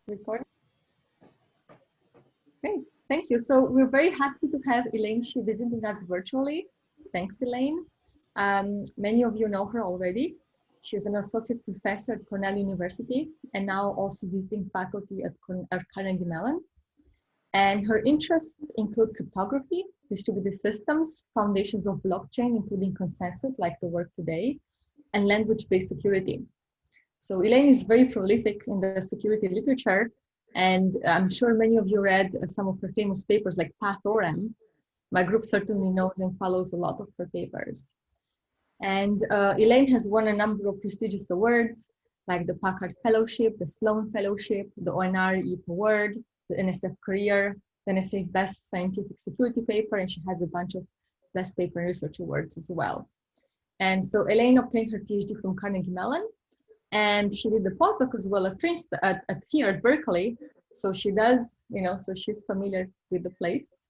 Record. Okay, thank you. So we're very happy to have Elaine. She's visiting us virtually. Thanks, Elaine. Many of you know her already. She's an associate professor at Cornell University and now also visiting faculty at Carnegie Mellon. And her interests include cryptography, distributed systems, foundations of blockchain, including consensus like the work today, and language-based security. So Elaine is very prolific in the security literature, and I'm sure many of you read some of her famous papers like PathORM. My group certainly knows and follows a lot of her papers. And Elaine has won a number of prestigious awards like the Packard Fellowship, the Sloan Fellowship, the ONR EAP Award, the NSF Career, the NSF Best Scientific Security Paper, and she has a bunch of Best Paper and Research Awards as well. And so Elaine obtained her PhD from Carnegie Mellon, and she did the postdoc as well at Princeton, here at Berkeley. So she does, so she's familiar with the place.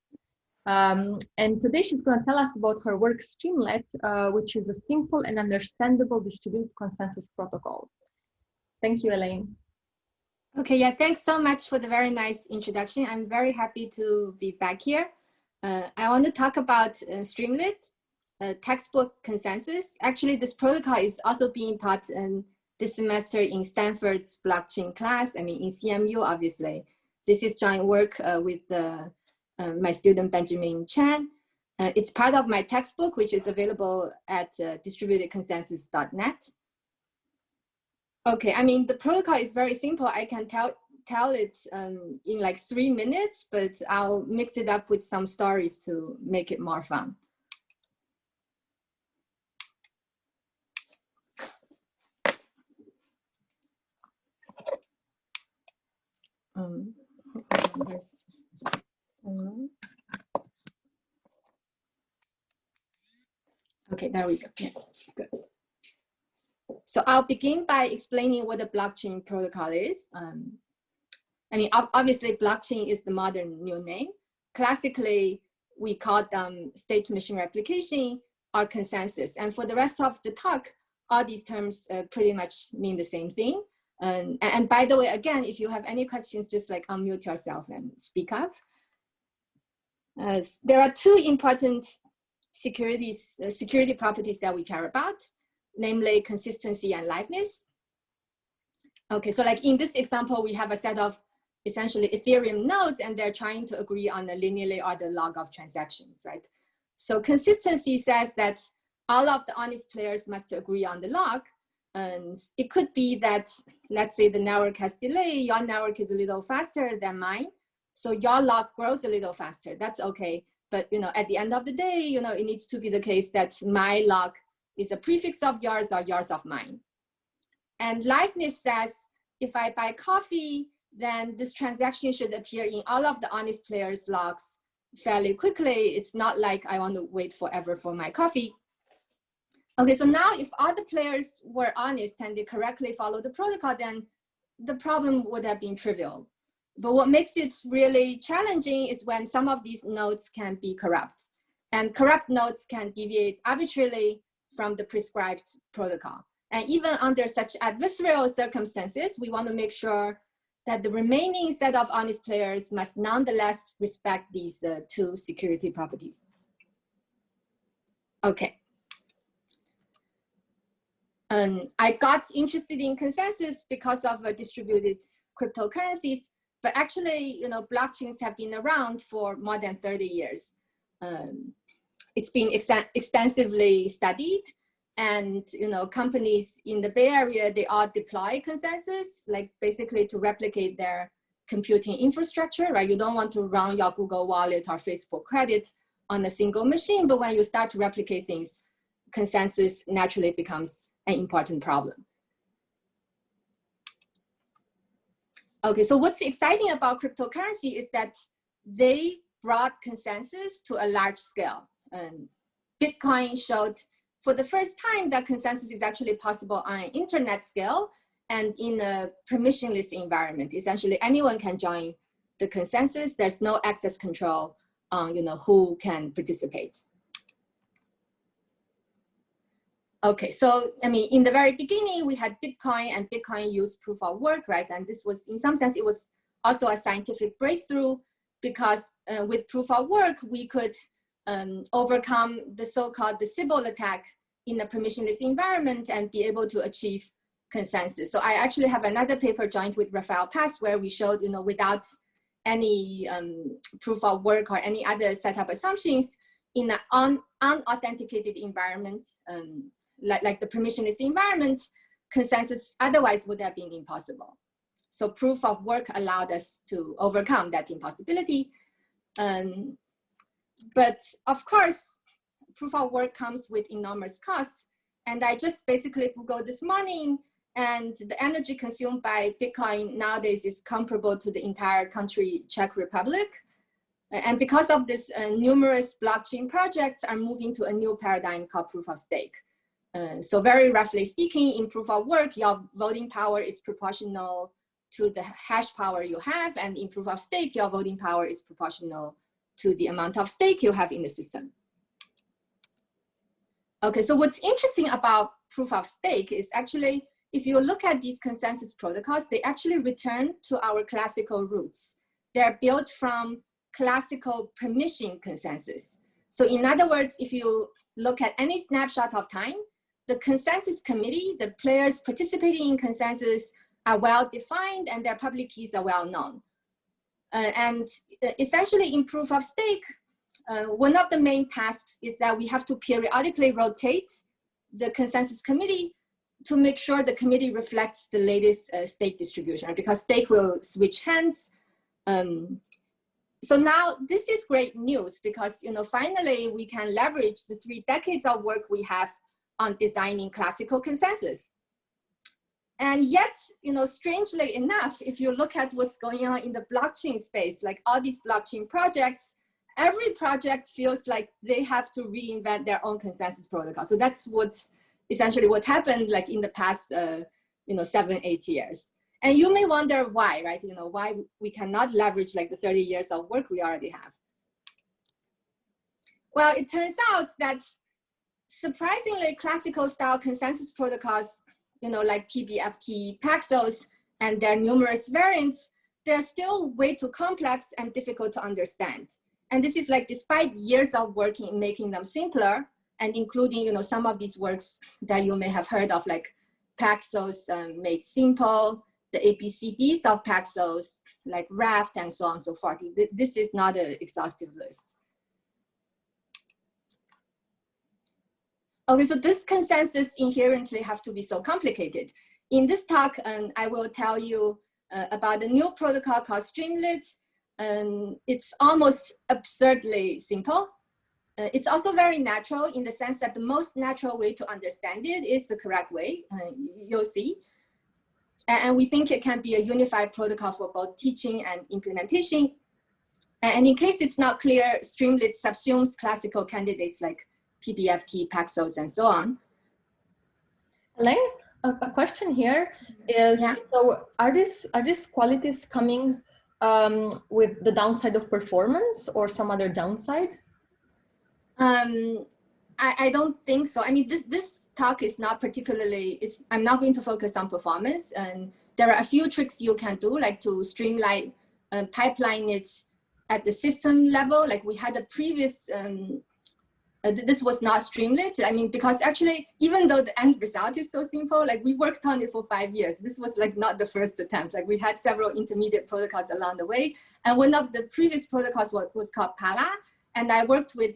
And today she's going to tell us about her work Streamlet, which is a simple and understandable distributed consensus protocol. Thank you, Elaine. Okay, yeah, thanks so much for the very nice introduction. I'm very happy to be back here. I want to talk about Streamlet, textbook consensus. Actually, this protocol is also being taught this semester in Stanford's blockchain class, in CMU, obviously. This is joint work with my student, Benjamin Chan. It's part of my textbook, which is available at distributedconsensus.net. Okay, the protocol is very simple. I can tell it in like 3 minutes, but I'll mix it up with some stories to make it more fun. Okay, there we go. Yes, good. So I'll begin by explaining what a blockchain protocol is. Obviously, blockchain is the modern new name. Classically, we call them state machine replication or consensus. And for the rest of the talk, all these terms pretty much mean the same thing. And by the way, again, if you have any questions, just like unmute yourself and speak up. There are two important security properties that we care about, namely consistency and liveness. Okay, so like in this example, we have a set of essentially Ethereum nodes, and they're trying to agree on the linearly ordered log of transactions, right? So consistency says that all of the honest players must agree on the log. And it could be that, let's say the network has delay, your network is a little faster than mine, so your log grows a little faster. That's okay. But at the end of the day, it needs to be the case that my log is a prefix of yours or yours of mine. And liveness says, if I buy coffee, then this transaction should appear in all of the honest players' logs fairly quickly. It's not like I want to wait forever for my coffee. Okay, so now if all the players were honest and they correctly follow the protocol, then the problem would have been trivial. But what makes it really challenging is when some of these nodes can be corrupt. And corrupt nodes can deviate arbitrarily from the prescribed protocol. And even under such adversarial circumstances, we want to make sure that the remaining set of honest players must nonetheless respect these two security properties. Okay. I got interested in consensus because of distributed cryptocurrencies, but actually, blockchains have been around for more than 30 years. It's been extensively studied, and companies in the Bay Area, they all deploy consensus, like basically to replicate their computing infrastructure, right? You don't want to run your Google Wallet or Facebook credit on a single machine, but when you start to replicate things, consensus naturally becomes an important problem. Okay, so what's exciting about cryptocurrency is that they brought consensus to a large scale. Bitcoin showed for the first time that consensus is actually possible on an internet scale and in a permissionless environment. Essentially, anyone can join the consensus. There's no access control on who can participate. Okay, so I mean, in the very beginning, we had Bitcoin, and Bitcoin used proof of work, right? And this was, in some sense, it was also a scientific breakthrough, because with proof of work, we could overcome the so-called the Sybil attack in a permissionless environment and be able to achieve consensus. So I actually have another paper joined with Rafael Paz where we showed, without any proof of work or any other setup assumptions in an unauthenticated environment, like the permissionless environment, consensus otherwise would have been impossible. So proof of work allowed us to overcome that impossibility. But of course, proof of work comes with enormous costs. And I just basically Googled this morning, and the energy consumed by Bitcoin nowadays is comparable to the entire country, Czech Republic. And because of this, numerous blockchain projects are moving to a new paradigm called proof of stake. So very roughly speaking, in proof of work, your voting power is proportional to the hash power you have. And in proof of stake, your voting power is proportional to the amount of stake you have in the system. Okay, so what's interesting about proof of stake is actually, if you look at these consensus protocols, they actually return to our classical roots. They're built from classical permission consensus. So in other words, if you look at any snapshot of time, the consensus committee, the players participating in consensus are well defined and their public keys are well known. And essentially in proof of stake, one of the main tasks is that we have to periodically rotate the consensus committee to make sure the committee reflects the latest stake distribution, because stake will switch hands. So now this is great news, because finally we can leverage the 3 decades of work we have on designing classical consensus. And yet, strangely enough, if you look at what's going on in the blockchain space, like all these blockchain projects, every project feels like they have to reinvent their own consensus protocol. So that's essentially what happened like in the past 7-8 years. And you may wonder why, right? Why we cannot leverage like the 30 years of work we already have. Well, it turns out that surprisingly classical style consensus protocols, like PBFT, Paxos, and their numerous variants, they're still way too complex and difficult to understand. And this is like despite years of work in making them simpler, and including some of these works that you may have heard of, like Paxos Made Simple, the ABCDs of Paxos, like Raft, and so on and so forth. This is not an exhaustive list. Okay, so this consensus inherently have to be so complicated. In this talk, I will tell you about a new protocol called Streamlet. It's almost absurdly simple. It's also very natural in the sense that the most natural way to understand it is the correct way, you'll see. And we think it can be a unified protocol for both teaching and implementation. And in case it's not clear, Streamlet subsumes classical candidates like PBFT, Paxos, and so on. Elaine, a question here is, yeah. So are these qualities coming with the downside of performance or some other downside? I don't think so. I mean, this talk is not particularly, I'm not going to focus on performance. And there are a few tricks you can do, like to streamline, pipeline it at the system level. Like we had a previous, this was not Streamlit. I mean, because actually, even though the end result is so simple, like we worked on it for 5 years. This was like not the first attempt. Like we had several intermediate protocols along the way. And one of the previous protocols was called Pala. And I worked with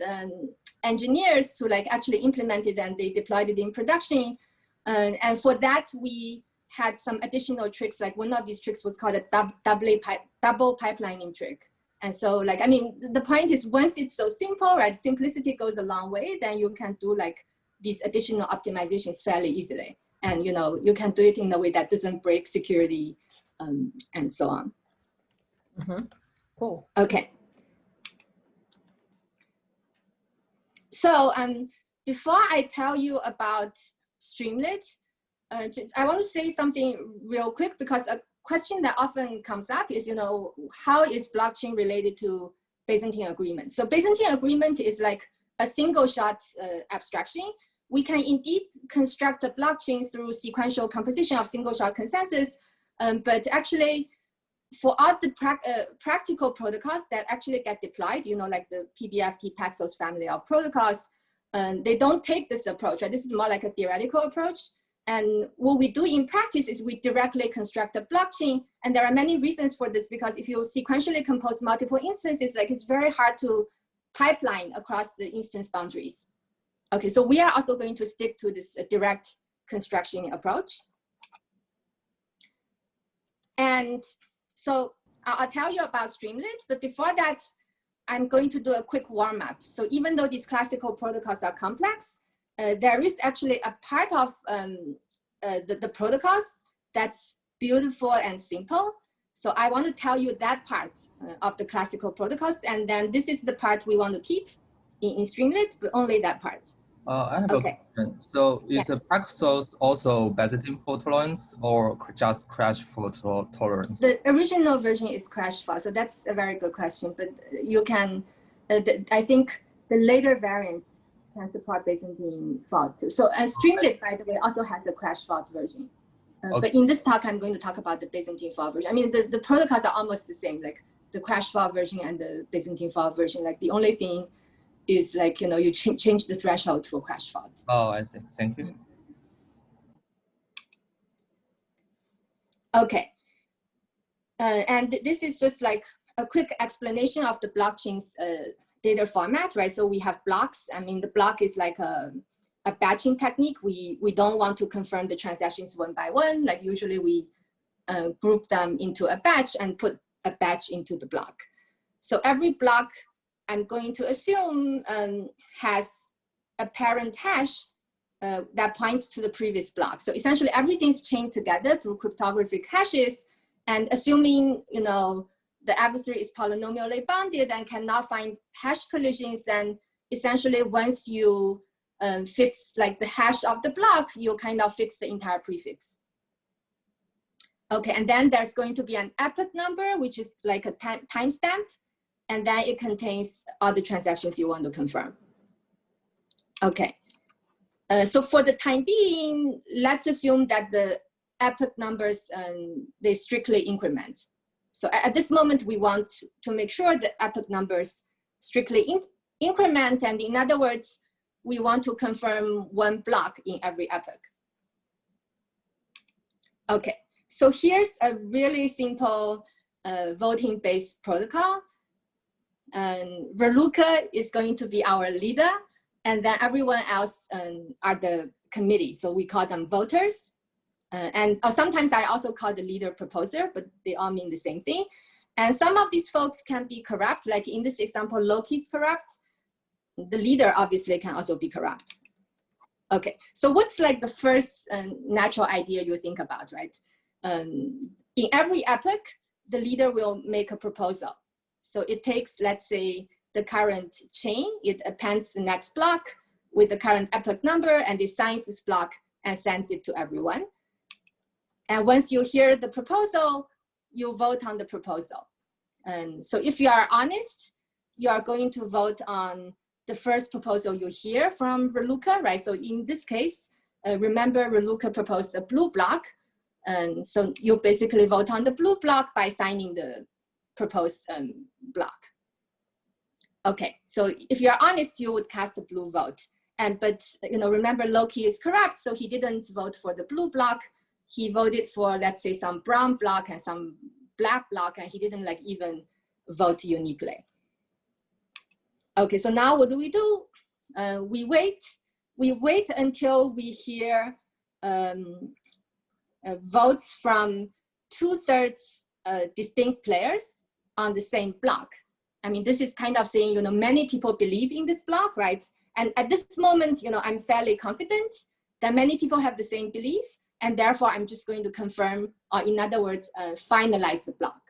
engineers to like actually implement it, and they deployed it in production. And for that, we had some additional tricks. Like one of these tricks was called a double pipelining trick. And so like, I mean, the point is once it's so simple, right, simplicity goes a long way, then you can do like these additional optimizations fairly easily. And you can do it in a way that doesn't break security and so on. Mm-hmm. Cool. Okay. So before I tell you about Streamlet, I want to say something real quick, because a question that often comes up is, how is blockchain related to Byzantine agreement? So Byzantine agreement is like a single shot abstraction we can indeed construct a blockchain through sequential composition of single-shot consensus, but actually, for all the practical protocols that actually get deployed, like the PBFT Paxos family of protocols, they don't take this approach, right? This is more like a theoretical approach. And what we do in practice is we directly construct a blockchain. And there are many reasons for this, because if you sequentially compose multiple instances, like it's very hard to pipeline across the instance boundaries. Okay, so we are also going to stick to this direct construction approach. And so I'll tell you about Streamlet, but before that, I'm going to do a quick warm up. So even though these classical protocols are complex, there is actually a part of the protocols that's beautiful and simple. So I want to tell you that part of the classical protocols, and then this is the part we want to keep in Streamlet, but only that part. I have a question. So is the Paxos also Byzantine fault tolerance or just crash fault tolerance? The original version is crash fault, so that's a very good question. But you can, I think the later variants can support Byzantine fault too. So Streamlet, by the way, also has a crash fault version. But in this talk, I'm going to talk about the Byzantine fault version. I mean, the protocols are almost the same, like the crash fault version and the Byzantine fault version. Like the only thing is like, you change the threshold for crash fault. Oh, I see. Thank you. Okay. And this is just like a quick explanation of the blockchain's data format, right? So we have blocks. I mean, the block is like a batching technique. We don't want to confirm the transactions one by one. Like usually we group them into a batch and put a batch into the block. So every block, I'm going to assume, has a parent hash that points to the previous block. So essentially everything's chained together through cryptographic hashes, and assuming, the adversary is polynomially bounded and cannot find hash collisions, then essentially once you fix like the hash of the block, you kind of fix the entire prefix. Okay, and then there's going to be an epoch number, which is like a timestamp, and then it contains all the transactions you want to confirm. Okay, so for the time being, let's assume that the epoch numbers, they strictly increment. So at this moment, we want to make sure the epoch numbers strictly increment, and in other words, we want to confirm one block in every epoch. Okay, so here's a really simple voting-based protocol. And Verluca is going to be our leader, and then everyone else are the committee. So we call them voters. And sometimes I also call the leader proposer, but they all mean the same thing. And some of these folks can be corrupt. Like in this example, Loki is corrupt. The leader obviously can also be corrupt. Okay, so what's like the first natural idea you think about, right? In every epoch, the leader will make a proposal. So it takes, let's say, the current chain, it appends the next block with the current epoch number, and it signs this block and sends it to everyone. And once you hear the proposal, you vote on the proposal. And so if you are honest, you are going to vote on the first proposal you hear from Verluca, right? So in this case, remember Verluca proposed a blue block. And so you basically vote on the blue block by signing the proposed block. Okay, so if you're honest, you would cast a blue vote. But remember Loki is corrupt, so he didn't vote for the blue block. He voted for, let's say, some brown block and some black block, and he didn't like even vote uniquely. Okay, so now what do? We wait until we hear votes from 2/3 distinct players on the same block. I mean, this is kind of saying, many people believe in this block, right? And at this moment, I'm fairly confident that many people have the same belief, and therefore I'm just going to confirm, or in other words, finalize the block.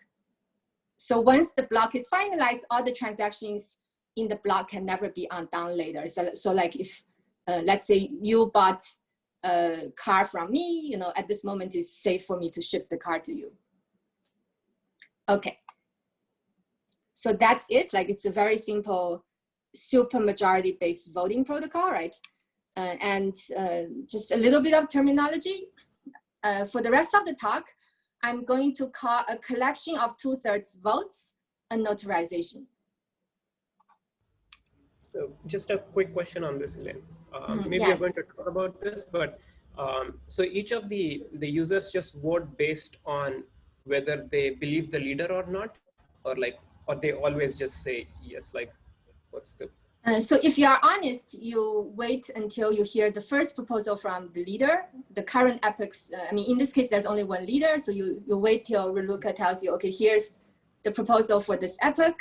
So once the block is finalized, all the transactions in the block can never be undone later. So like if, let's say you bought a car from me, at this moment it's safe for me to ship the car to you. Okay. So that's it. Like it's a very simple supermajority based voting protocol, right? and just a little bit of terminology. For the rest of the talk, I'm going to call a collection of 2/3 votes a notarization. So just a quick question on this, Elaine. Maybe yes. you're going to talk about this, but so each of the users just vote based on whether they believe the leader or not, or they always just say yes, like what's the... So if you are honest, you wait until you hear the first proposal from the leader, the current epochs. I mean, in this case, there's only one leader. So you wait till Reluca tells you, okay, here's the proposal for this epoch.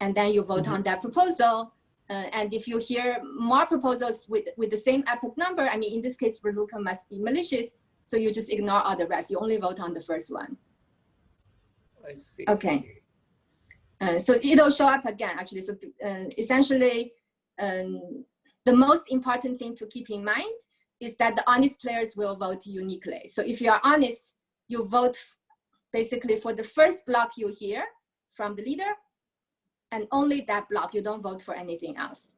And then you vote on that proposal. And if you hear more proposals with the same epoch number, I mean, in this case, Reluca must be malicious. So you just ignore all the rest. You only vote on the first one. I see. Okay. So it'll show up again, actually. So essentially, the most important thing to keep in mind is that the honest players will vote uniquely. So if you are honest, you vote basically for the first block you hear from the leader, and only that block. You don't vote for anything else.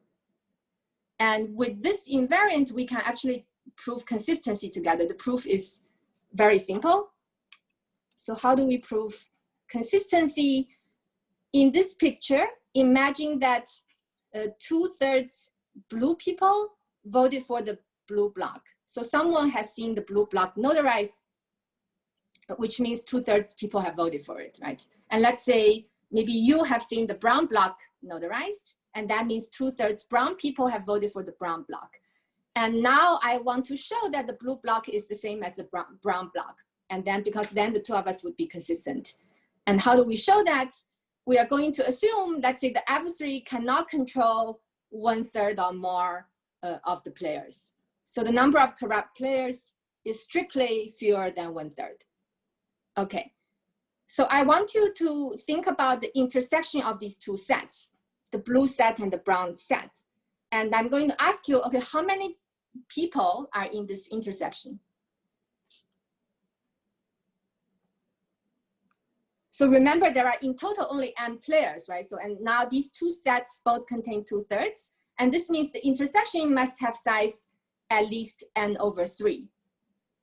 And with this invariant, we can actually prove consistency together. The proof is very simple. So how do we prove consistency? In this picture, imagine that 2/3 blue people voted for the blue block. So someone has seen the blue block notarized, which means 2/3 people have voted for it, right? And let's say maybe you have seen the brown block notarized, and that means 2/3 brown people have voted for the brown block. And now I want to show that the blue block is the same as the brown block. And then, because then the two of us would be consistent. And how do we show that? We are going to assume, let's say the adversary cannot control 1/3 or more of the players. So the number of corrupt players is strictly fewer than 1/3. Okay, so I want you to think about the intersection of these two sets, the blue set and the brown set. And I'm going to ask you, okay, how many people are in this intersection? So remember, there are in total only n players, right? So, and now these two sets both contain 2/3. And this means the intersection must have size at least n/3.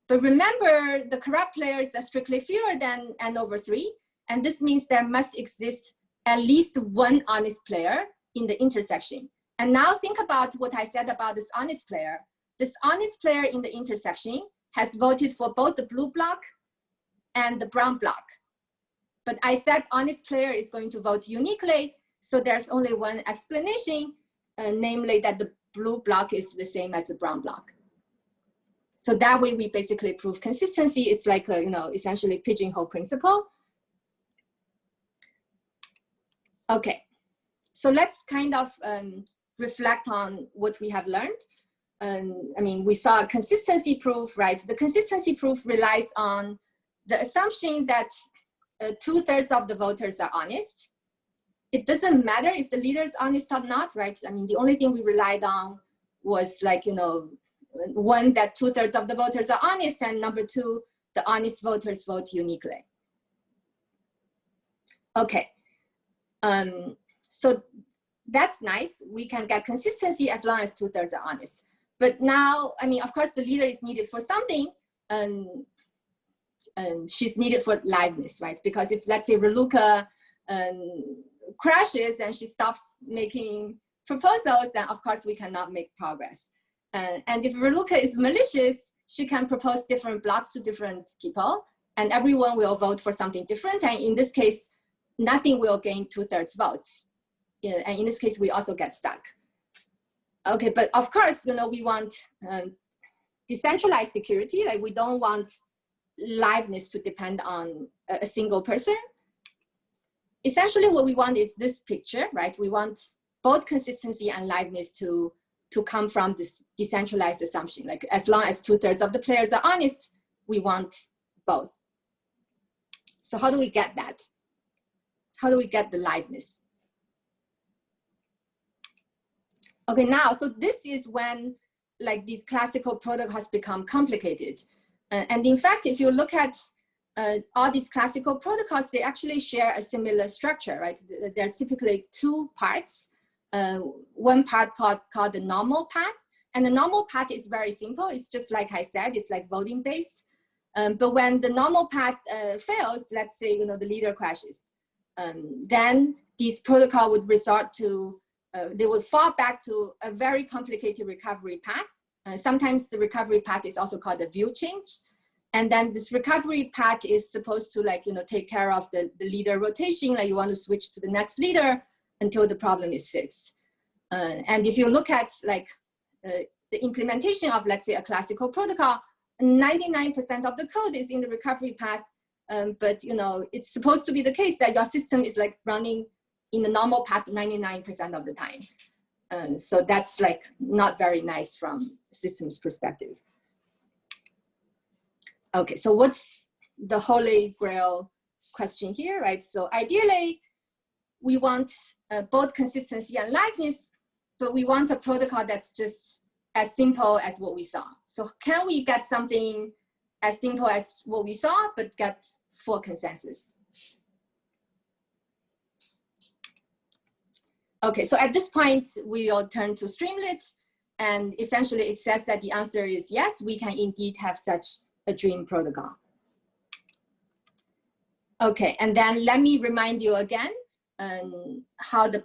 But remember, the corrupt players are strictly fewer than n/3. And this means there must exist at least one honest player in the intersection. And now think about what I said about this honest player. This honest player in the intersection has voted for both the blue block and the brown block. But I said honest player is going to vote uniquely. So there's only one explanation, namely that the blue block is the same as the brown block. So that way we basically prove consistency. It's like a, essentially pigeonhole principle. Okay, so let's kind of reflect on what we have learned. I mean, we saw a consistency proof, right? The consistency proof relies on the assumption that 2/3 of the voters are honest. It doesn't matter if the leader is honest or not, right? I mean, the only thing we relied on was like, one, that 2/3 of the voters are honest, and number two, the honest voters vote uniquely. Okay, so that's nice. We can get consistency as long as 2/3 are honest. But now, I mean, of course, the leader is needed for something, and she's needed for liveness, right? Because if, let's say, Reluca crashes and she stops making proposals, then of course we cannot make progress. And if Reluca is malicious, she can propose different blocks to different people, and everyone will vote for something different. And in this case, nothing will gain 2/3 votes. And in this case, we also get stuck. Okay, but of course, we want decentralized security. Like, we don't want liveness to depend on a single person. Essentially, what we want is this picture, right? We want both consistency and liveness to come from this decentralized assumption. Like, as long as 2/3 of the players are honest, we want both. So how do we get that? How do we get the liveness? Okay, now, so this is when like these classical protocols become complicated. And in fact, if you look at all these classical protocols, they actually share a similar structure, right? There's typically two parts. One part called the normal path, And the normal path is very simple. It's just like I said, it's like voting based. But when the normal path fails, let's say, the leader crashes, then this protocol would resort to, they would fall back to a very complicated recovery path. Sometimes the recovery path is also called a view change. And then this recovery path is supposed to take care of the leader rotation, like you want to switch to the next leader until the problem is fixed. And if you look at the implementation of, let's say, a classical protocol, 99% of the code is in the recovery path. But it's supposed to be the case that your system is running in the normal path 99% of the time. So that's not very nice from systems perspective. Okay, so what's the holy grail question here, right? So ideally, we want both consistency and liveness, but we want a protocol that's just as simple as what we saw. So can we get something as simple as what we saw, but get full consensus? Okay, so at this point, we'll turn to Streamlet, and essentially it says that the answer is yes, we can indeed have such a dream protocol. Okay, and then let me remind you again how the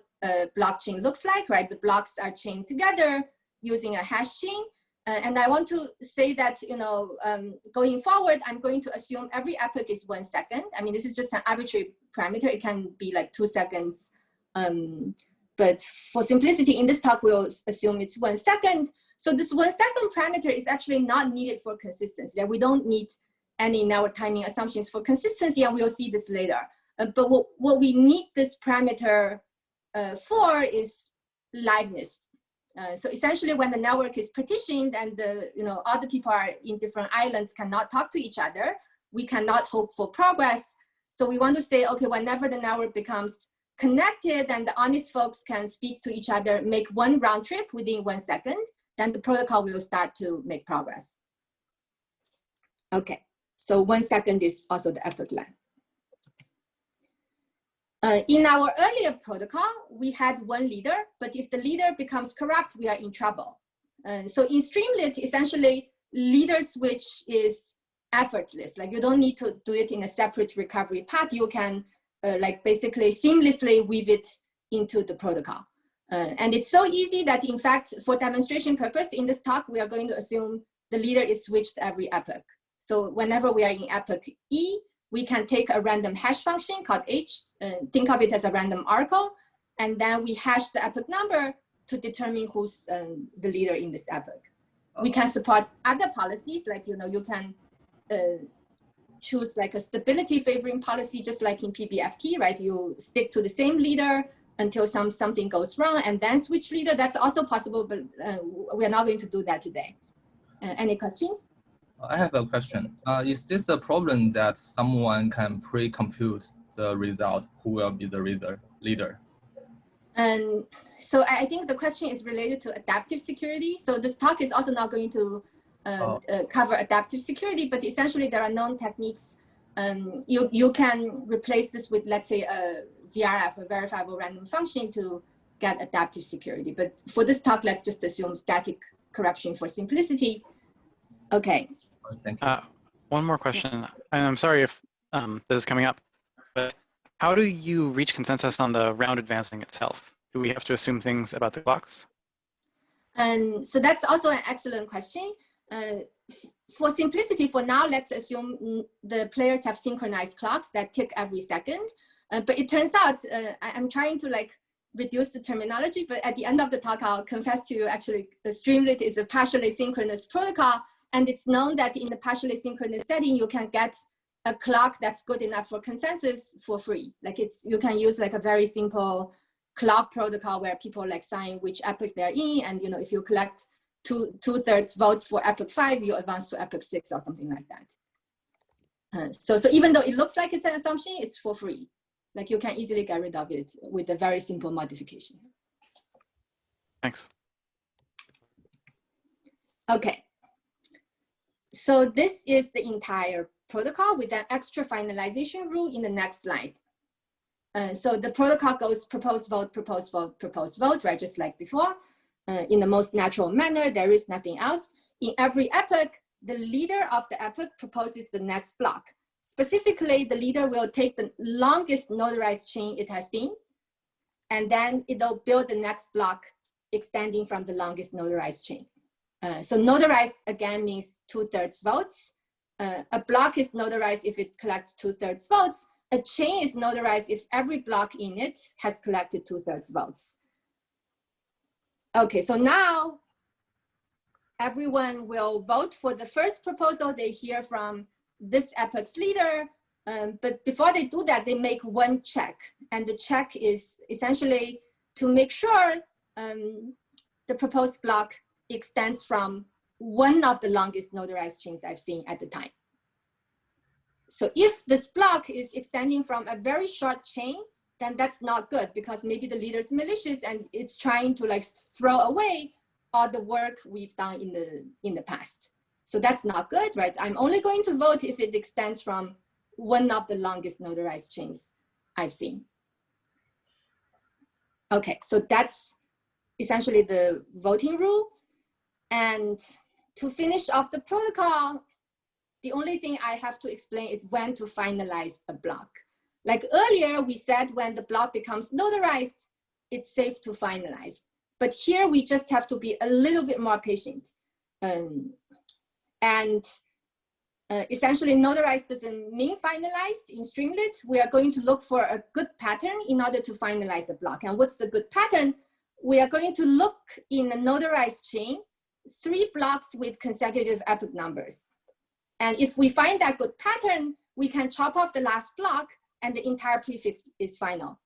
blockchain looks like, right? The blocks are chained together using a hash chain. And I want to say that, going forward, I'm going to assume every epoch is 1 second. I mean, this is just an arbitrary parameter. It can be 2 seconds. But for simplicity in this talk, we'll assume it's 1 second. So this 1 second parameter is actually not needed for consistency. We don't need any network timing assumptions for consistency, and we'll see this later. But what we need this parameter for is liveness. So essentially, when the network is partitioned and other people are in different islands cannot talk to each other, we cannot hope for progress. So we want to say, okay, whenever the network becomes connected and the honest folks can speak to each other, make one round trip within 1 second, then the protocol will start to make progress. Okay, so 1 second is also the epoch length. In our earlier protocol, we had one leader, but if the leader becomes corrupt, we are in trouble. So in Streamlit, essentially, leader switch is effortless. You don't need to do it in a separate recovery path. You can basically seamlessly weave it into the protocol. And it's so easy that, in fact, for demonstration purpose, in this talk, we are going to assume the leader is switched every epoch. So whenever we are in epoch E, we can take a random hash function called H, think of it as a random oracle, and then we hash the epoch number to determine who's the leader in this epoch. We can support other policies, you can choose a stability favoring policy, just like in PBFT, right? You stick to the same leader until something goes wrong and then switch leader. That's also possible, but we are not going to do that today. Any questions? I have a question. Is this a problem that someone can pre-compute the result who will be the leader? And so I think the question is related to adaptive security. So this talk is also not going to cover adaptive security, but essentially there are known techniques. You can replace this with, let's say, a VRF, a verifiable random function, to get adaptive security. But for this talk, let's just assume static corruption for simplicity. Okay. Thank you. One more question, and I'm sorry if this is coming up, but how do you reach consensus on the round advancing itself? Do we have to assume things about the clocks? And so that's also an excellent question. For simplicity, for now, let's assume the players have synchronized clocks that tick every second. But it turns out, I'm trying to reduce the terminology, but at the end of the talk, I'll confess to you, actually, the Streamlit is a partially synchronous protocol. And it's known that in the partially synchronous setting, you can get a clock that's good enough for consensus for free. You can use a very simple clock protocol where people sign which epoch they're in. And if you collect two-thirds votes for epoch 5, you advance to epoch 6 or something like that. So even though it looks like it's an assumption, it's for free. You can easily get rid of it with a very simple modification. Thanks. Okay. So this is the entire protocol with an extra finalization rule in the next slide. So the protocol goes propose vote, right? Just like before. in the most natural manner. There is nothing else. In every epoch, the leader of the epoch proposes the next block. Specifically, the leader will take the longest notarized chain it has seen, and then it'll build the next block extending from the longest notarized chain. So notarized, again, means 2/3 votes. A block is notarized if it collects 2/3 votes. A chain is notarized if every block in it has collected 2/3 votes. Okay, so now everyone will vote for the first proposal they hear from this epoch's leader. But before they do that, they make one check. And the check is essentially to make sure the proposed block extends from one of the longest notarized chains I've seen at the time. So if this block is extending from a very short chain, then that's not good, because maybe the leader's malicious and it's trying to like throw away all the work we've done in the past. So that's not good, right? I'm only going to vote if it extends from one of the longest notarized chains I've seen. Okay, so that's essentially the voting rule. And to finish off the protocol, the only thing I have to explain is when to finalize a block. Like earlier, we said when the block becomes notarized, it's safe to finalize. But here we just have to be a little bit more patient. Essentially, notarized doesn't mean finalized. In Streamlit, we are going to look for a good pattern in order to finalize a block. And what's the good pattern? We are going to look in a notarized chain, 3 blocks with consecutive epoch numbers. And if we find that good pattern, we can chop off the last block and the entire prefix is final.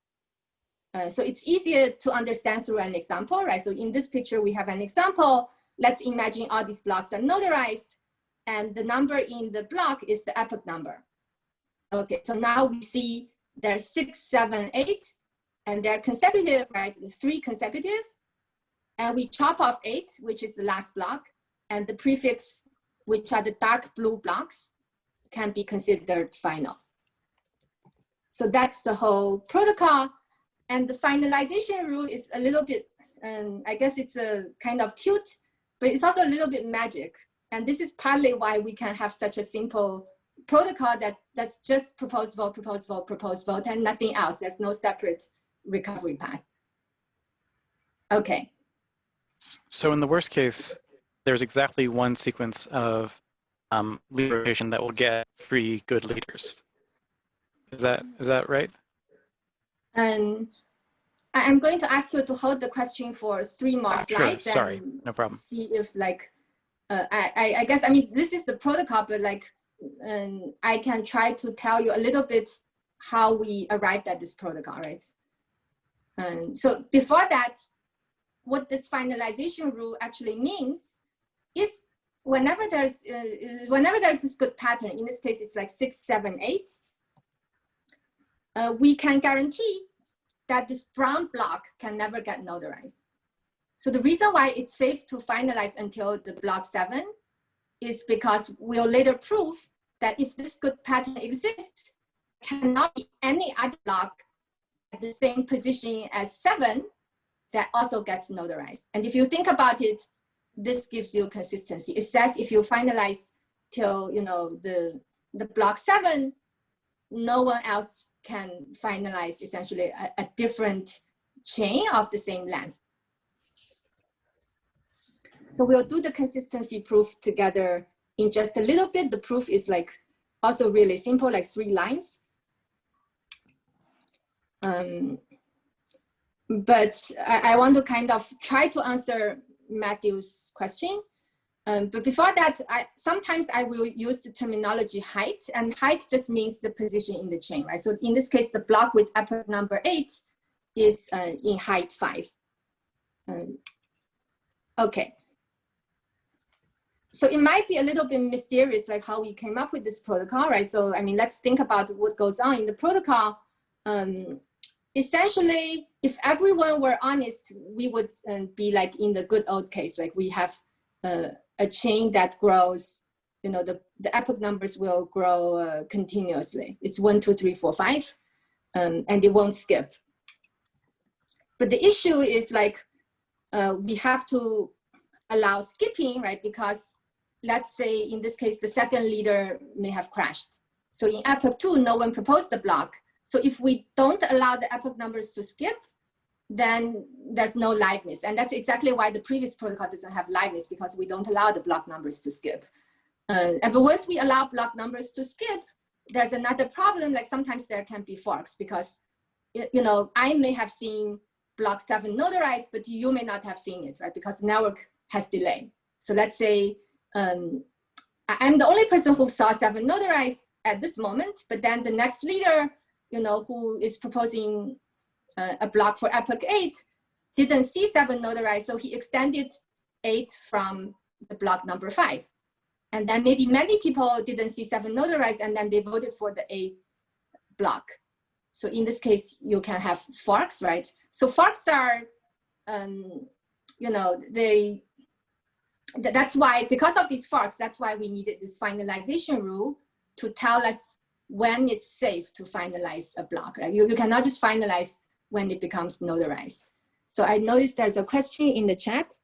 So it's easier to understand through an example, right? So in this picture, we have an example. Let's imagine all these blocks are notarized and the number in the block is the epoch number. Okay, so now we see there's 6, 7, 8, and they're consecutive, right? 3 consecutive. And we chop off 8, which is the last block, and the prefix, which are the dark blue blocks, can be considered final. So that's the whole protocol. And the finalization rule is a little bit, I guess it's a kind of cute, but it's also a little bit magic. And this is partly why we can have such a simple protocol that's just propose vote, and nothing else. There's no separate recovery path. Okay. So in the worst case, there's exactly one sequence of leader rotation that will get 3 good leaders. Is that right? And I'm going to ask you to hold the question for 3 more slides. Sure, sorry, and no problem. See if like, I guess, I mean, this is the protocol, but like, I can try to tell you a little bit how we arrived at this protocol, right? So before that, what this finalization rule actually means is whenever there's this good pattern, in this case, it's like 6, 7, 8, we can guarantee that this brown block can never get notarized. So the reason why it's safe to finalize until the block 7 is because we'll later prove that if this good pattern exists, cannot be any other block at the same position as 7 that also gets notarized. And if you think about it, this gives you consistency. It says if you finalize till the block 7, no one else can finalize essentially a different chain of the same length. So we'll do the consistency proof together in just a little bit. The proof is like also really simple, like 3 lines. But I want to kind of try to answer Matthew's question. But before that, sometimes I will use the terminology height, and height just means the position in the chain, right? So in this case, the block with epoch number 8 is in height 5. Okay. So it might be a little bit mysterious, like how we came up with this protocol, right? So, I mean, let's think about what goes on in the protocol. Essentially, if everyone were honest, we would be like in the good old case, like we have a chain that grows, the epoch numbers will grow continuously. It's 1, 2, 3, 4, 5, and it won't skip. But the issue is like, we have to allow skipping, right? Because let's say in this case, the second leader may have crashed. So in epoch 2, no one proposed the block. So if we don't allow the epoch numbers to skip, then there's no liveness. And that's exactly why the previous protocol doesn't have liveness, because we don't allow the block numbers to skip. But once we allow block numbers to skip, there's another problem. Like sometimes there can be forks, because I may have seen block 7 notarized, but you may not have seen it, right? Because the network has delay. So let's say I'm the only person who saw 7 notarized at this moment, but then the next leader, who is proposing a block for epoch 8 didn't see 7 notarized, so he extended 8 from the block number 5. And then maybe many people didn't see 7 notarized, and then they voted for the 8 block. So in this case, you can have forks, right? So forks are, that's why, because of these forks, that's why we needed this finalization rule to tell us when it's safe to finalize a block, right? You cannot just finalize when it becomes notarized. So I noticed there's a question in the chat.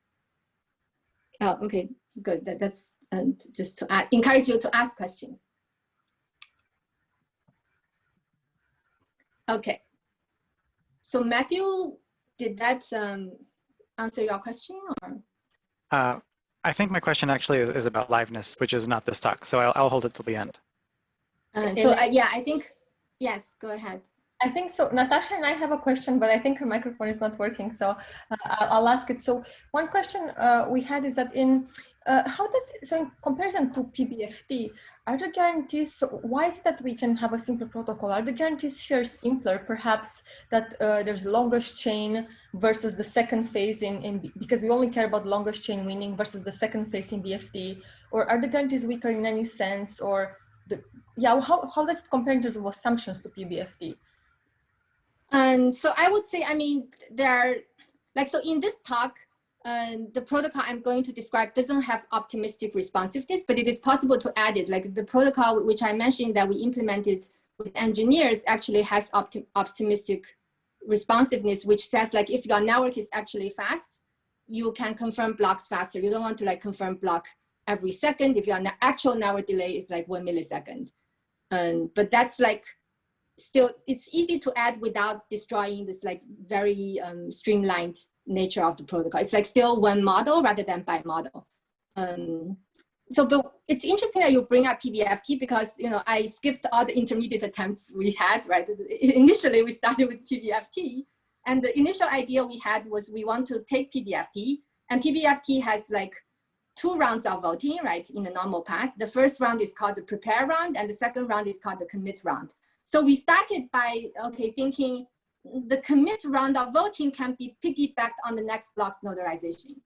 Oh, okay, good. That's just to encourage you to ask questions. Okay. So Matthew, did that answer your question, or? I think my question actually is about liveness, which is not this talk. So I'll hold it till the end. Yeah, I think, yes, go ahead. I think so. Natasha and I have a question, but I think her microphone is not working, so I'll ask it. So one question we had is that in in comparison to PBFT, are the guarantees, so why is it that we can have a simpler protocol? Are the guarantees here simpler, perhaps that there's longest chain versus the second phase because we only care about longest chain winning versus the second phase in BFT, or are the guarantees weaker in any sense, or how does it compare in terms of assumptions to PBFT? And so I would say, there are, so in this talk, the protocol I'm going to describe doesn't have optimistic responsiveness, but it is possible to add it. Like the protocol which I mentioned that we implemented with engineers actually has optimistic responsiveness, which says like if your network is actually fast, you can confirm blocks faster. You don't want to confirm block every second if your actual network delay is 1 millisecond. But that's still, it's easy to add without destroying this very streamlined nature of the protocol. It's still one model rather than by model. But it's interesting that you bring up PBFT because I skipped all the intermediate attempts we had, right? Initially we started with PBFT, and the initial idea we had was we want to take PBFT, and PBFT has 2 rounds of voting, right, in the normal path. The first round is called the prepare round, and the second round is called the commit round. So we started by, thinking the commit round of voting can be piggybacked on the next block's notarization.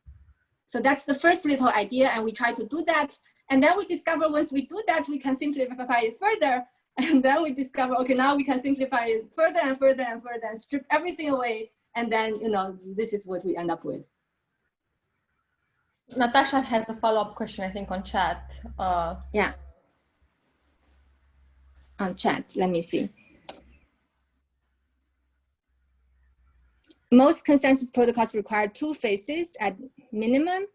So that's the first little idea, and we try to do that. And then we discover once we do that, we can simplify it further. And then we discover, okay, now we can simplify it further and further and further and strip everything away. And then, this is what we end up with. Natasha has a follow-up question, I think, on chat. Yeah. On chat, let me see. Most consensus protocols require 2 phases at minimum.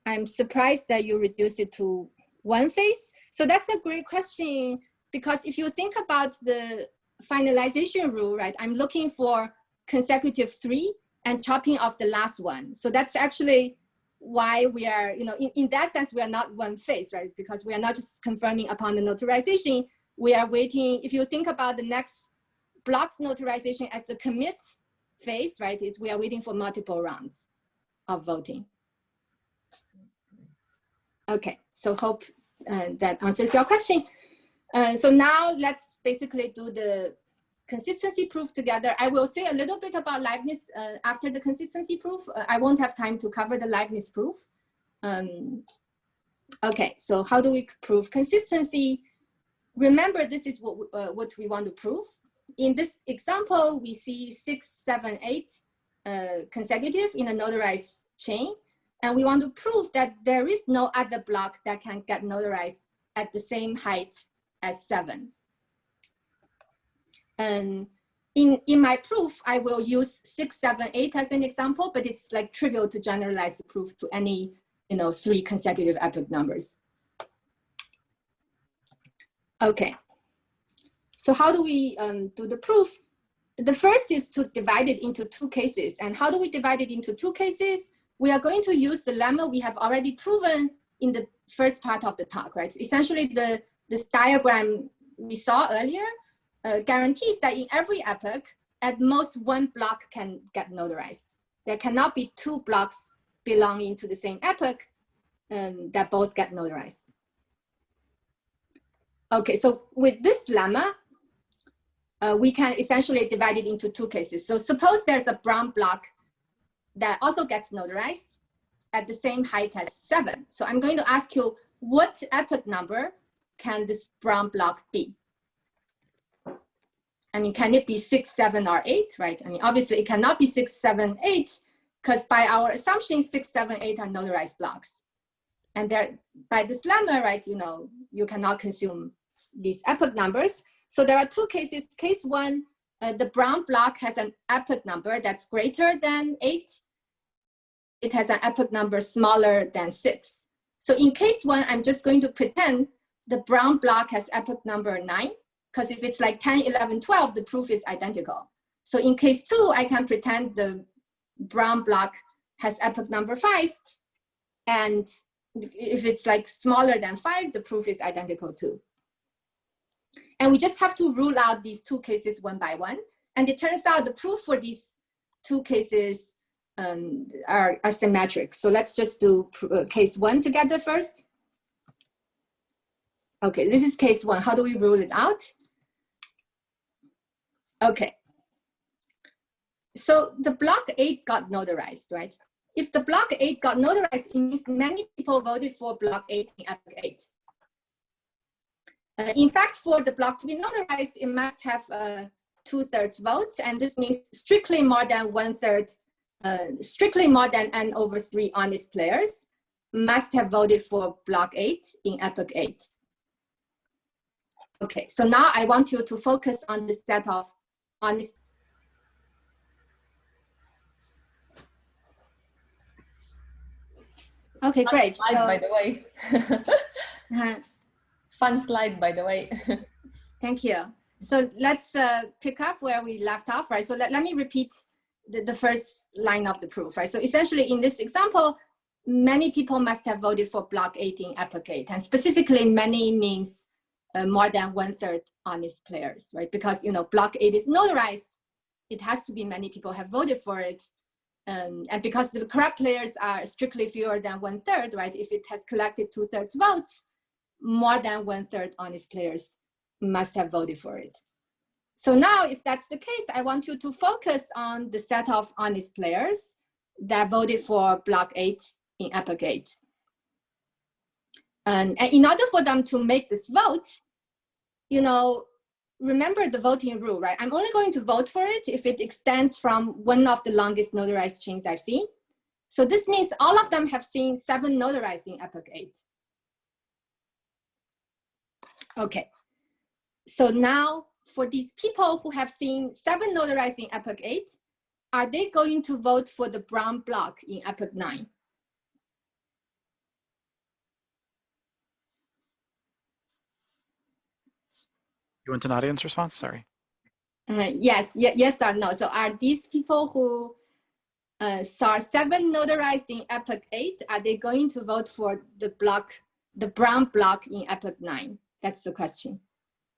I'm surprised that you reduced it to 1 phase. So that's a great question, because if you think about the finalization rule, right, I'm looking for consecutive 3 and chopping off the last one. So that's actually why we are, in that sense, we are not 1 phase, right? Because we are not just confirming upon the notarization. We are waiting, if you think about the next block's notarization as the commit phase, right, we are waiting for multiple rounds of voting. Okay, so hope that answers your question. So now let's basically do the consistency proof together. I will say a little bit about liveness after the consistency proof. I won't have time to cover the liveness proof. Okay, so how do we prove consistency? Remember, this is what we want to prove. In this example, we see 6, 7, 8 consecutive in a notarized chain. And we want to prove that there is no other block that can get notarized at the same height as 7. And in my proof, I will use 6, 7, 8 as an example, but it's like trivial to generalize the proof to any 3 consecutive epoch numbers. Okay. So how do we do the proof? The first is to divide it into 2 cases. And how do we divide it into 2 cases? We are going to use the lemma we have already proven in the first part of the talk, right? Essentially, this diagram we saw earlier guarantees that in every epoch, at most 1 block can get notarized. There cannot be 2 blocks belonging to the same epoch that both get notarized. Okay, so with this lemma, we can essentially divide it into 2 cases. So suppose there's a brown block that also gets notarized at the same height as 7. So I'm going to ask you, what epoch number can this brown block be? I mean, can it be 6, 7, or 8, right? I mean, obviously it cannot be 6, 7, 8, because by our assumption, 6, 7, 8 are notarized blocks. And by this lemma, right, you cannot consume these epoch numbers. So there are 2 cases. Case 1, the brown block has an epoch number that's greater than 8. It has an epoch number smaller than 6. So in case 1, I'm just going to pretend the brown block has epoch number 9, because if it's like 10, 11, 12, the proof is identical. So in case 2, I can pretend the brown block has epoch number 5. And if it's like smaller than 5, the proof is identical too. And we just have to rule out these 2 cases one by one. And it turns out the proof for these 2 cases are symmetric. So let's just do case 1 together first. Okay, this is case 1. How do we rule it out? Okay. So the block 8 got notarized, right? If the block 8 got notarized, it means many people voted for block 8 in epoch 8. In fact, for the block to be notarized, it must have 2/3 votes, and this means strictly more than 1/3, strictly more than n over 3 honest players must have voted for block 8 in epoch 8. Okay, so now I want you to focus on the set of honest. Okay, great. Fun slide, by the way. Fun slide, by the way. Thank you. So let's pick up where we left off, right? So let me repeat the first line of the proof, right? So essentially in this example, many people must have voted for block 8 in epoch 8. And specifically, many means more than 1/3 honest players, right? Because, block 8 is notarized. It has to be many people have voted for it. And because the correct players are strictly fewer than 1/3, right? If it has collected 2/3 votes, more than 1/3 honest players must have voted for it. So now, if that's the case, I want you to focus on the set of honest players that voted for block 8 in epoch 8. And in order for them to make this vote, remember the voting rule, right? I'm only going to vote for it if it extends from one of the longest notarized chains I've seen. So this means all of them have seen 7 notarized in epoch 8. Okay, so now for these people who have seen 7 notarized in epoch 8, are they going to vote for the brown block in epoch 9? You want an audience response? Sorry. Yes or no. So are these people who saw 7 notarized in epoch 8, are they going to vote for the brown block in epoch 9? That's the question.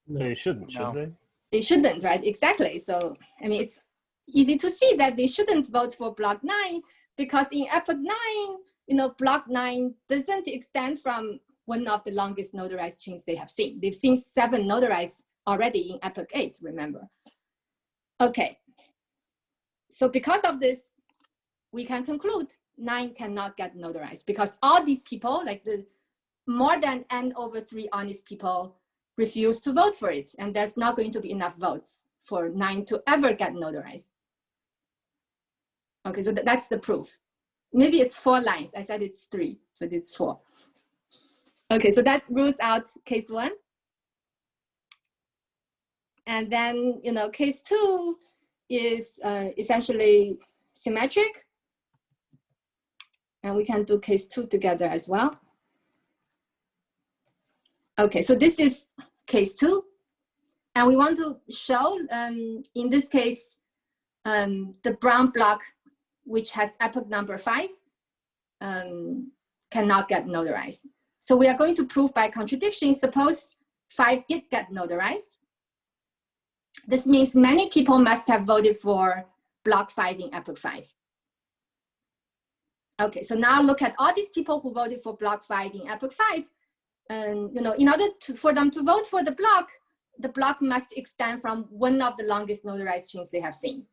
They shouldn't, should they? They shouldn't, right? Exactly. So, I mean, it's easy to see that they shouldn't vote for block 9 because in epoch 9, block 9 doesn't extend from one of the longest notarized chains they have seen. They've seen 7 notarized already in epoch 8, remember? Okay. So because of this, we can conclude 9 cannot get notarized because all these people, like the more than n over 3 honest people, refuse to vote for it. And there's not going to be enough votes for 9 to ever get notarized. Okay, so that's the proof. Maybe it's 4 lines. I said it's 3, but it's 4. Okay, so that rules out case 1. And then, case 2, is essentially symmetric. And we can do case 2 together as well. Okay, so this is case 2. And we want to show, in this case, the brown block, which has epoch number 5, cannot get notarized. So we are going to prove by contradiction. Suppose 5 did get notarized. This means many people must have voted for block 5 in epoch 5. Okay, so now look at all these people who voted for block 5 in epoch 5. And in order for them to vote for the block must extend from one of the longest notarized chains they have seen.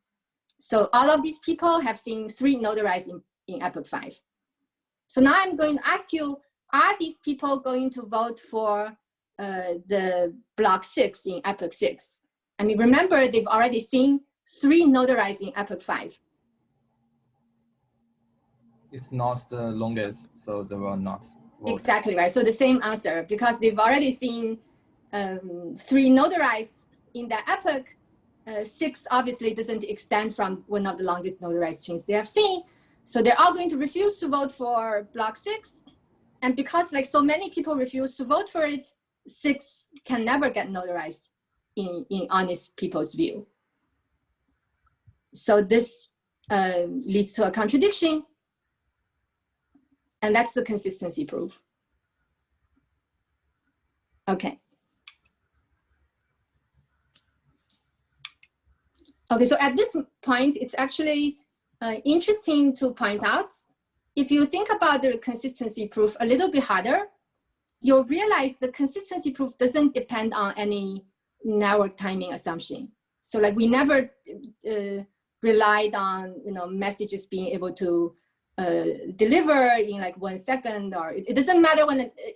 So all of these people have seen 3 notarized in epoch 5. So now I'm going to ask you, are these people going to vote for the block 6 in epoch 6? I mean, remember, they've already seen 3 notarized in epoch 5. It's not the longest, so they will not vote. Exactly right. So the same answer, because they've already seen 3 notarized in the epoch. 6 obviously doesn't extend from one of the longest notarized chains they have seen. So they're all going to refuse to vote for block 6. And because like so many people refuse to vote for it, 6 can never get notarized in honest people's view. So this leads to a contradiction. And that's the consistency proof. Okay. Okay, so at this point, it's actually interesting to point out, if you think about the consistency proof a little bit harder, you'll realize the consistency proof doesn't depend on any network timing assumption. So like we never relied on messages being able to deliver in like 1 second, or it doesn't matter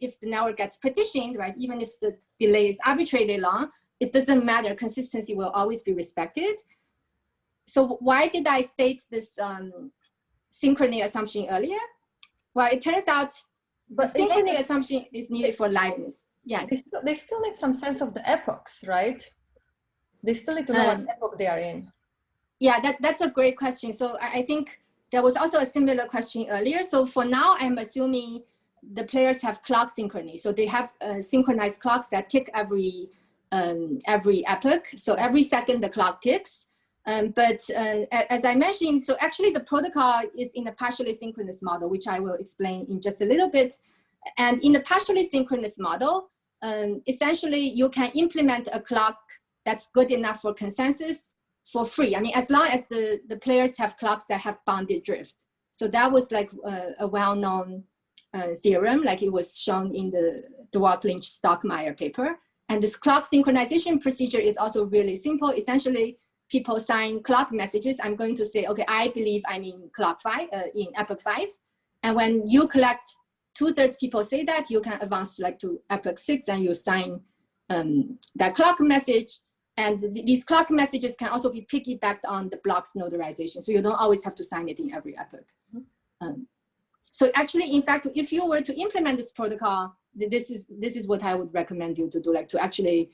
if the network gets partitioned, right? Even if the delay is arbitrarily long, it doesn't matter. Consistency will always be respected. So why did I state this synchrony assumption earlier? Well, it turns out the synchrony assumption is needed for liveness. Yes. They still need some sense of the epochs, right? They still need to know what epoch they are in. Yeah, that's a great question. So I think there was also a similar question earlier. So for now, I'm assuming the players have clock synchrony. So they have synchronized clocks that tick every epoch. So every second the clock ticks. But as I mentioned, so actually the protocol is in a partially synchronous model, which I will explain in just a little bit. And in the partially synchronous model, essentially you can implement a clock that's good enough for consensus for free. I mean, as long as the players have clocks that have bounded drift. So that was like a well-known theorem, like it was shown in the Dwork-Lynch-Stockmeyer paper. And this clock synchronization procedure is also really simple. Essentially, people sign clock messages. I'm going to say, okay, I believe I'm in clock 5, in epoch 5. And when you collect 2/3 people say that, you can advance to epoch 6 and you sign that clock message. And these clock messages can also be piggybacked on the block's notarization. So you don't always have to sign it in every epoch. So actually, in fact, if you were to implement this protocol, this is what I would recommend you to do, like to actually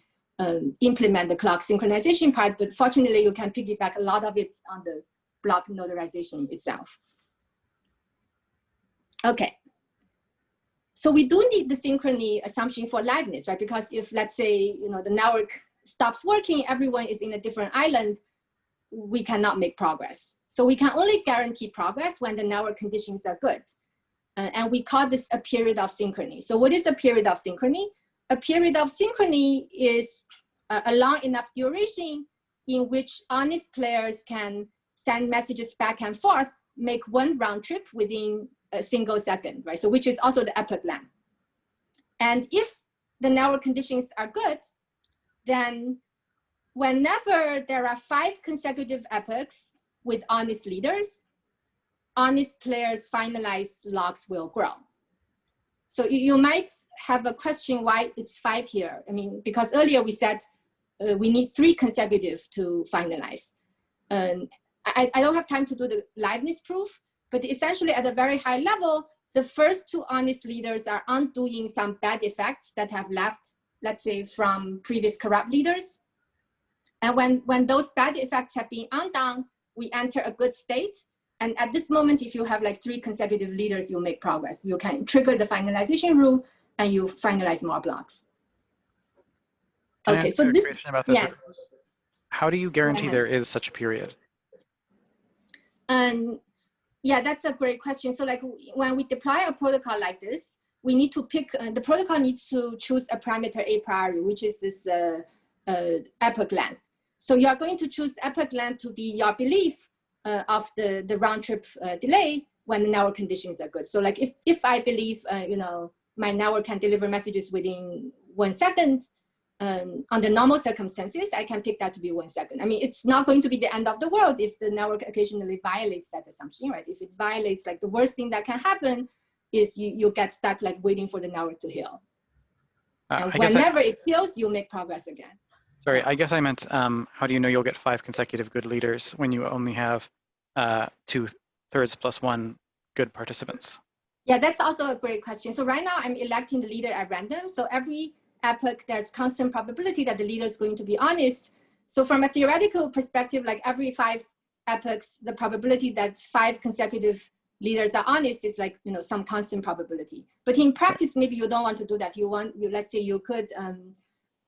implement the clock synchronization part. But fortunately, you can piggyback a lot of it on the block notarization itself. Okay. So we do need the synchrony assumption for liveness, right? Because if, let's say, the network stops working, everyone is in a different island, we cannot make progress. So we can only guarantee progress when the network conditions are good. And we call this a period of synchrony. So what is a period of synchrony? A period of synchrony is a long enough duration in which honest players can send messages back and forth, make one round trip within a single second, right? So which is also the epoch length. And if the network conditions are good, then whenever there are 5 consecutive epochs with honest leaders, honest players' finalized logs will grow. So you might have a question why it's 5 here. I mean, because earlier we said we need 3 consecutive to finalize. I don't have time to do the liveness proof, but essentially at a very high level, the first 2 honest leaders are undoing some bad effects that have left, let's say, from previous corrupt leaders. And when those bad effects have been undone, we enter a good state. And at this moment, if you have like 3 consecutive leaders, you make progress. You can trigger the finalization rule and you finalize more blocks. Okay, so this, about this, yes. How do you guarantee there is such a period? Yeah, that's a great question. So like when we deploy a protocol like this, we need to pick, the protocol needs to choose a parameter a priori, which is this epoch length. So you are going to choose epoch length to be your belief of the round trip delay when the network conditions are good. So like if I believe, you know, my network can deliver messages within 1 second, under normal circumstances, I can pick that to be 1 second. I mean, it's not going to be the end of the world if the network occasionally violates that assumption, right? If it violates, like the worst thing that can happen is you get stuck like waiting for the network to heal. And whenever it heals, you make progress again. Sorry, I guess I meant, how do you know you'll get 5 consecutive good leaders when you only have 2/3 plus 1 good participants? Yeah, that's also a great question. So right now I'm electing the leader at random. So every epoch, there's constant probability that the leader is going to be honest. So from a theoretical perspective, like every 5 epochs, the probability that 5 consecutive leaders are honest is like, you know, some constant probability. But in practice, maybe you don't want to do that. Let's say you could,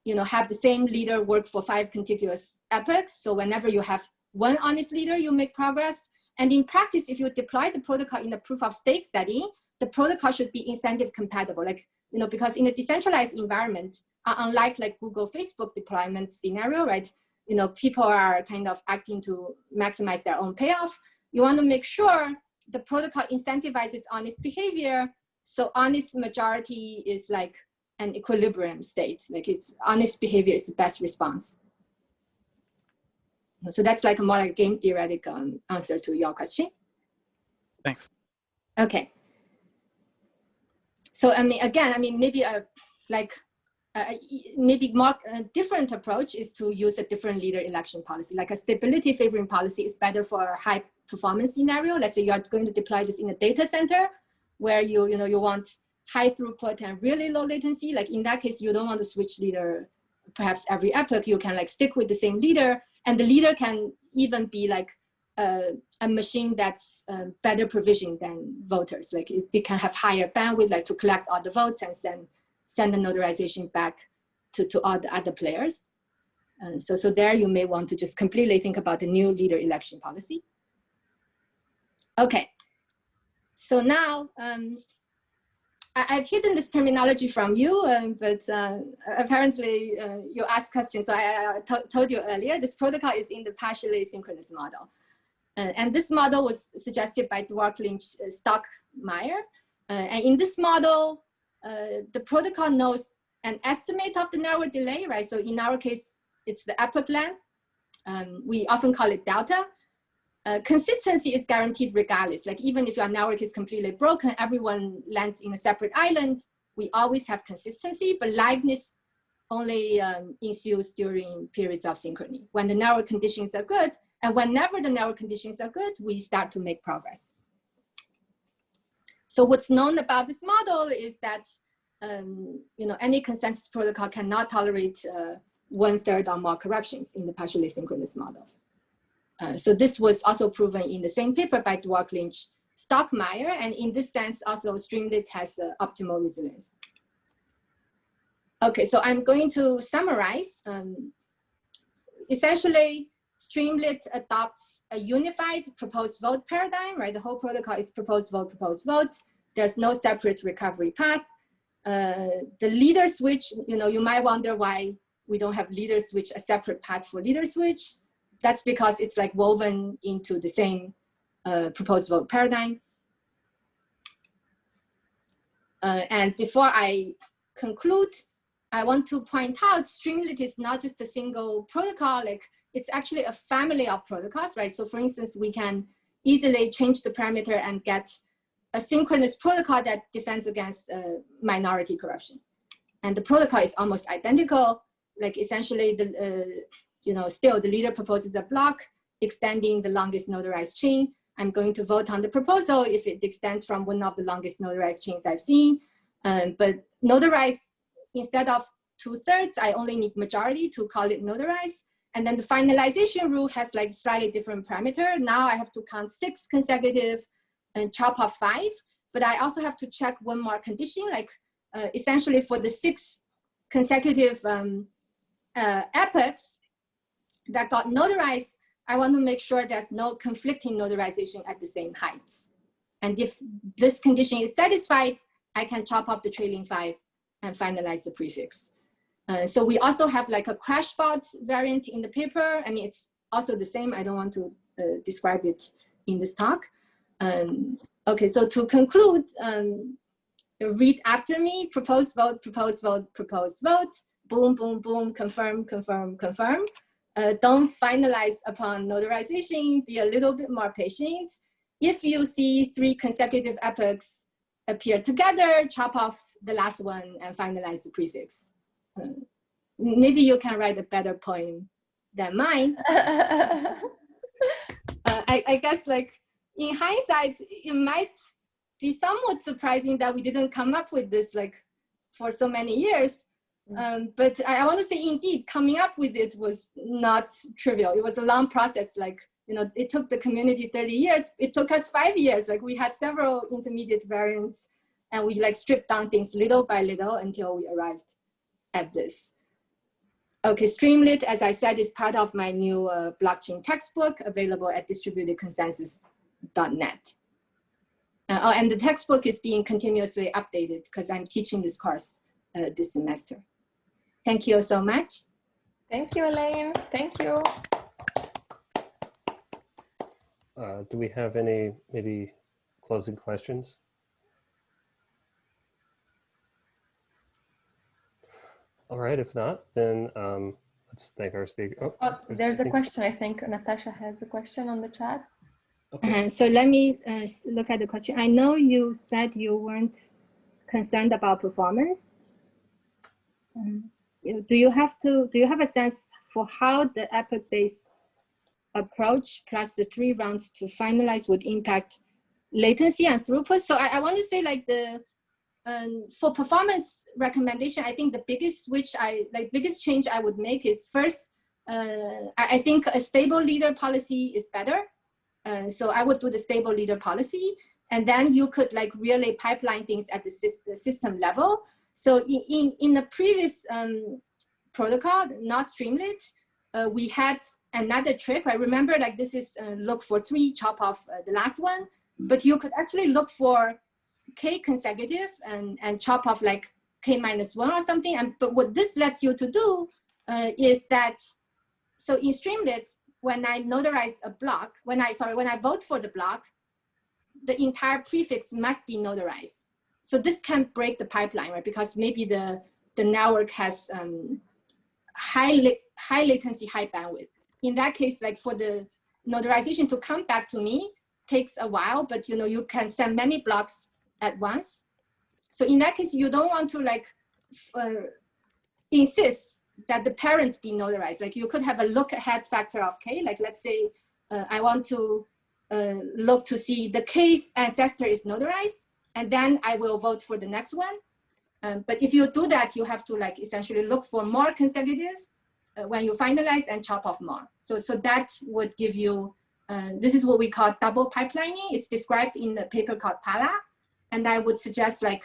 you know, have the same leader work for 5 contiguous epochs. So whenever you have 1 honest leader, you make progress. And in practice, if you deploy the protocol in a proof of stake setting, the protocol should be incentive compatible. Like, you know, because in a decentralized environment, unlike like Google, Facebook deployment scenario, right? You know, people are kind of acting to maximize their own payoff. You want to make sure the protocol incentivizes honest behavior. So honest majority is like an equilibrium state. Like it's honest behavior is the best response. So that's like a more like game theoretic answer to your question. Thanks. Okay. So I mean, again, I mean, maybe maybe more different approach is to use a different leader election policy. Like a stability favoring policy is better for a high performance scenario. Let's say you are going to deploy this in a data center where you want high throughput and really low latency. Like in that case, you don't want to switch leader perhaps every epoch. You can like stick with the same leader, and the leader can even be like a machine that's better provisioned than voters. Like it can have higher bandwidth, like to collect all the votes and send the notarization back to all the other players. So there you may want to just completely think about the new leader election policy. Okay, so now I've hidden this terminology from you, but apparently you asked questions. So I told you earlier, this protocol is in the partially synchronous model. And this model was suggested by Dwork, Lynch, Stockmeyer. And in this model, the protocol knows an estimate of the network delay, right? So in our case, it's the epoch length. We often call it delta. Consistency is guaranteed regardless. Like even if your network is completely broken, everyone lands in a separate island, we always have consistency, but liveness only ensues during periods of synchrony. When the network conditions are good, and whenever the network conditions are good, we start to make progress. So what's known about this model is that you know, any consensus protocol cannot tolerate 1/3 or more corruptions in the partially synchronous model. So this was also proven in the same paper by Dwork, Lynch, Stockmeyer, and in this sense, also Streamlet has optimal resilience. Okay, so I'm going to summarize. Essentially, Streamlet adopts a unified proposed vote paradigm, right? The whole protocol is proposed vote. There's no separate recovery path. The leader switch, you know, you might wonder why we don't have leader switch, a separate path for leader switch. That's because it's like woven into the same proposed vote paradigm. And before I conclude, I want to point out Streamlet is not just a single protocol, like it's actually a family of protocols, right? So for instance, we can easily change the parameter and get a synchronous protocol that defends against minority corruption. And the protocol is almost identical. Like essentially, you know, still the leader proposes a block extending the longest notarized chain. I'm going to vote on the proposal if it extends from one of the longest notarized chains I've seen. But notarized, instead of 2/3, I only need majority to call it notarized. And then the finalization rule has like slightly different parameter. Now I have to count 6 consecutive and chop off 5. But I also have to check one more condition, like essentially for the 6 consecutive epochs that got notarized, I want to make sure there's no conflicting notarization at the same heights. And if this condition is satisfied, I can chop off the trailing 5 and finalize the prefix. So we also have like a crash fault variant in the paper. I mean, it's also the same. I don't want to describe it in this talk. Okay, so to conclude, read after me: propose, vote, propose, vote, propose, vote. Boom, boom, boom, confirm, confirm, confirm. Don't finalize upon notarization. Be a little bit more patient. If you see 3 consecutive epochs appear together, chop off the last one and finalize the prefix. Maybe you can write a better poem than mine. I guess like in hindsight, it might be somewhat surprising that we didn't come up with this like for so many years. But I want to say, indeed, coming up with it was not trivial. It was a long process. Like, you know, it took the community 30 years. It took us 5 years. Like, we had several intermediate variants, and we like stripped down things little by little until we arrived at this. Okay, Streamlet, as I said, is part of my new blockchain textbook available at distributedconsensus.net. Oh, and the textbook is being continuously updated because I'm teaching this course this semester. Thank you so much. Thank you, Elaine. Thank you. Do we have any maybe closing questions? All right, if not, then let's thank our speaker. Oh, there's a question. I think Natasha has a question on the chat. Okay. So let me look at the question. I know you said you weren't concerned about performance. Do you have a sense for how the epoch-based approach plus the 3 rounds to finalize would impact latency and throughput? So I want to say, like, the for performance recommendation, I think the biggest biggest change I would make is first, I think a stable leader policy is better. So I would do the stable leader policy, and then you could like really pipeline things at the system level. So in the previous protocol, not Streamlet, we had another trick. I remember, like, this is look for 3, chop off the last one, but you could actually look for K consecutive and chop off like K-1 or something. But what this lets you to do is that, so in Streamlet, when I notarize a block, when I vote for the block, the entire prefix must be notarized. So this can break the pipeline, right? Because maybe the network has high latency, high bandwidth. In that case, like, for the notarization to come back to me takes a while, but you know, you can send many blocks at once. So in that case, you don't want to like insist that the parent be notarized. Like, you could have a look ahead factor of K. Like, let's say I want to look to see the K ancestor is notarized, and then I will vote for the next one. But if you do that, you have to like essentially look for more consecutive when you finalize and chop off more. So that would give you, this is what we call double pipelining. It's described in the paper called Pala. And I would suggest like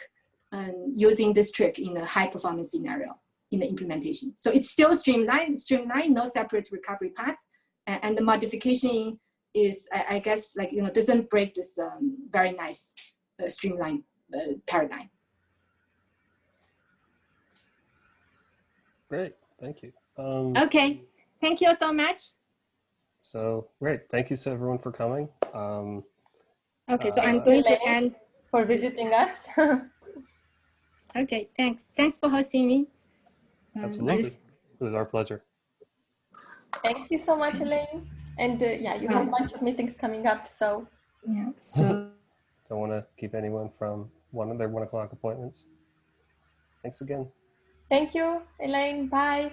using this trick in a high performance scenario in the implementation. So it's still streamlined, no separate recovery path. And the modification is, I guess, like, you know, doesn't break this very nice streamlined paradigm. Great, thank you. Okay, thank you so much. So great, thank you to everyone for coming. Okay, so I'm going to end. For visiting us. Okay, thanks. Thanks for hosting me. Absolutely, it was our pleasure. Thank you so much, Elaine. And yeah, you have a bunch of meetings coming up, so. Yeah, so. Don't want to keep anyone from their 1 o'clock appointments. Thanks again. Thank you, Elaine. Bye.